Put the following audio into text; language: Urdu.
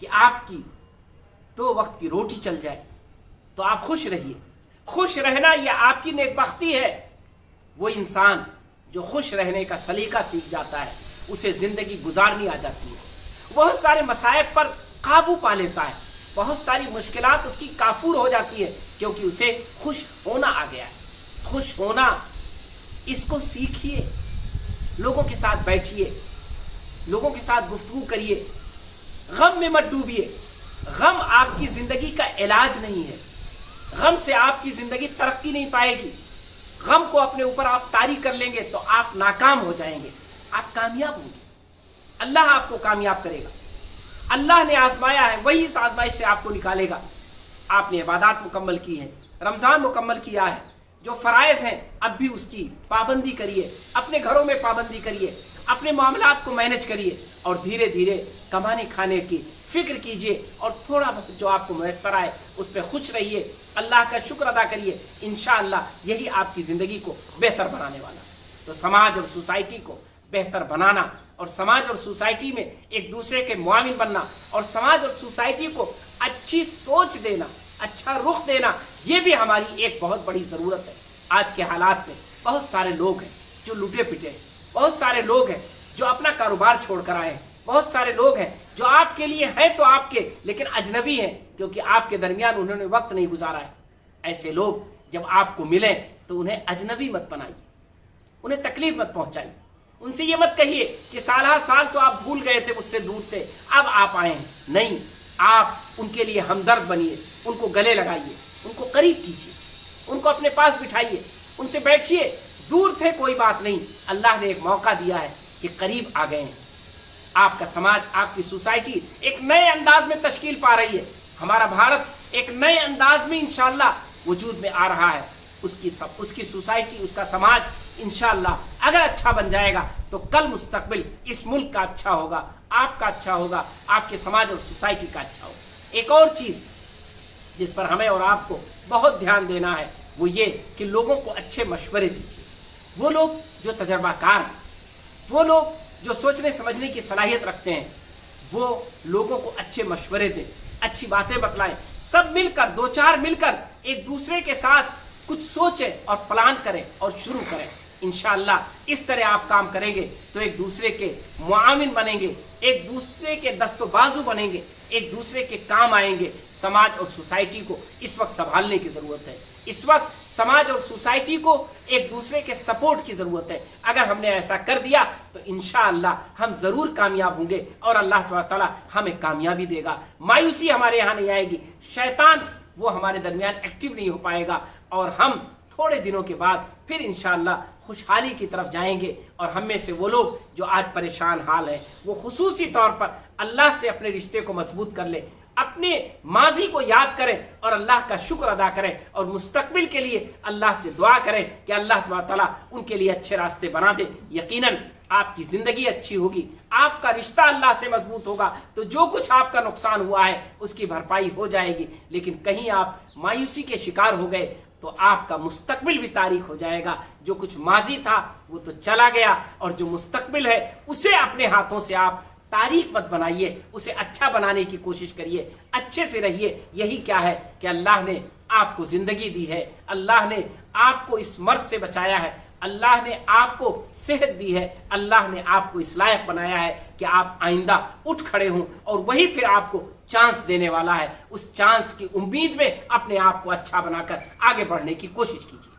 کہ آپ کی 2 وقت کی روٹی چل جائے تو آپ خوش رہیے. خوش رہنا یہ آپ کی نیکبختی ہے. وہ انسان جو خوش رہنے کا سلیقہ سیکھ جاتا ہے اسے زندگی گزارنی آ جاتی ہے. بہت سارے مصائب پر قابو پا لیتا ہے. بہت ساری مشکلات اس کی کافور ہو جاتی ہے کیونکہ اسے خوش ہونا آ گیا ہے. خوش ہونا اس کو سیکھیے. لوگوں کے ساتھ بیٹھیے, لوگوں کے ساتھ گفتگو کریے. غم میں مت ڈوبیے. غم آپ کی زندگی کا علاج نہیں ہے. غم سے آپ کی زندگی ترقی نہیں پائے گی. غم کو اپنے اوپر آپ طاری کر لیں گے تو آپ ناکام ہو جائیں گے. آپ کامیاب ہوں گے. اللہ آپ کو کامیاب کرے گا. اللہ نے آزمایا ہے, وہی اس آزمائش سے آپ کو نکالے گا. آپ نے عبادات مکمل کی ہے, رمضان مکمل کیا ہے, جو فرائض ہیں اب بھی اس کی پابندی کریے. اپنے گھروں میں پابندی کریے, اپنے معاملات کو مینج کریے اور دھیرے دھیرے کمانے کھانے کی فکر کیجئے اور تھوڑا بہت جو آپ کو میسر آئے اس پہ خوش رہیے. اللہ کا شکر ادا کریے. انشاءاللہ یہی آپ کی زندگی کو بہتر بنانے والا ہے. تو سماج اور سوسائٹی کو بہتر بنانا اور سماج اور سوسائٹی میں ایک دوسرے کے معاون بننا اور سماج اور سوسائٹی کو اچھی سوچ دینا, اچھا رخ دینا, یہ بھی ہماری ایک بہت بڑی ضرورت ہے. آج کے حالات میں بہت سارے لوگ ہیں جو لٹے پٹے ہیں. بہت سارے لوگ ہیں جو اپنا کاروبار چھوڑ کر آئے ہیں. بہت سارے لوگ ہیں جو آپ کے لیے ہیں تو آپ کے لیکن اجنبی ہیں کیونکہ آپ کے درمیان انہوں نے وقت نہیں گزارا ہے. ایسے لوگ جب آپ کو ملیں تو انہیں اجنبی مت بنائیے, انہیں تکلیف مت پہنچائیے. ان سے یہ مت کہیے کہ سالہ سال تو آپ بھول گئے تھے, مجھ سے دور تھے, اب آپ آئے ہیں. نہیں, آپ ان کے لیے ہمدرد بنیے, ان کو گلے لگائیے, ان کو قریب کیجیے, ان کو اپنے پاس بٹھائیے, ان سے بیٹھیے. دور تھے کوئی بات نہیں, اللہ نے ایک موقع دیا ہے کہ قریب آ گئے ہیں. آپ کا سماج, آپ کی سوسائٹی ایک نئے انداز میں تشکیل پا رہی ہے. ہمارا بھارت ایک نئے انداز میں انشاءاللہ وجود میں آ رہا ہے. اس کی سوسائٹی, اس کا سماج انشاءاللہ اگر اچھا بن جائے گا تو کل مستقبل اس ملک کا اچھا ہوگا, آپ کا اچھا ہوگا, آپ کے سماج اور سوسائٹی کا اچھا ہوگا. ایک اور چیز جس پر ہمیں اور آپ کو بہت دھیان دینا ہے وہ یہ کہ لوگوں کو اچھے مشورے دیجیے. وہ لوگ جو تجربہ کار ہیں, وہ لوگ جو سوچنے سمجھنے کی صلاحیت رکھتے ہیں, وہ لوگوں کو اچھے مشورے دیں, اچھی باتیں بتلائیں. سب مل کر, 2-4 مل کر ایک دوسرے کے ساتھ کچھ سوچیں اور پلان کریں اور شروع کریں. انشاءاللہ اس طرح آپ کام کریں گے تو ایک دوسرے کے معاون بنیں گے, ایک دوسرے کے دست و بازو بنیں گے, ایک دوسرے کے کام آئیں گے. سماج اور سوسائٹی کو اس وقت سنبھالنے کی ضرورت ہے. اس وقت سماج اور سوسائٹی کو ایک دوسرے کے سپورٹ کی ضرورت ہے. اگر ہم نے ایسا کر دیا تو انشاءاللہ ہم ضرور کامیاب ہوں گے اور اللہ تعالیٰ ہمیں کامیابی دے گا. مایوسی ہمارے یہاں نہیں آئے گی, شیطان وہ ہمارے درمیان ایکٹیو نہیں ہو پائے گا اور ہم تھوڑے دنوں کے بعد پھر انشاءاللہ خوشحالی کی طرف جائیں گے. اور ہم میں سے وہ لوگ جو آج پریشان حال ہیں وہ خصوصی طور پر اللہ سے اپنے رشتے کو مضبوط کر لیں, اپنے ماضی کو یاد کریں اور اللہ کا شکر ادا کریں اور مستقبل کے لیے اللہ سے دعا کریں کہ اللہ تعالیٰ ان کے لیے اچھے راستے بنا دے. یقیناً آپ کی زندگی اچھی ہوگی, آپ کا رشتہ اللہ سے مضبوط ہوگا تو جو کچھ آپ کا نقصان ہوا ہے اس کی بھرپائی ہو جائے گی. لیکن کہیں آپ مایوسی کے شکار ہو گئے تو آپ کا مستقبل بھی تاریک ہو جائے گا. جو کچھ ماضی تھا وہ تو چلا گیا اور جو مستقبل ہے اسے اپنے ہاتھوں سے آپ تاریخ مت بنائیے, اسے اچھا بنانے کی کوشش کریے, اچھے سے رہیے. یہی کیا ہے کہ اللہ نے آپ کو زندگی دی ہے, اللہ نے آپ کو اس مرض سے بچایا ہے, اللہ نے آپ کو صحت دی ہے, اللہ نے آپ کو اس لائق بنایا ہے کہ آپ آئندہ اٹھ کھڑے ہوں اور وہی پھر آپ کو چانس دینے والا ہے. اس چانس کی امید میں اپنے آپ کو اچھا بنا کر آگے بڑھنے کی کوشش کیجیے.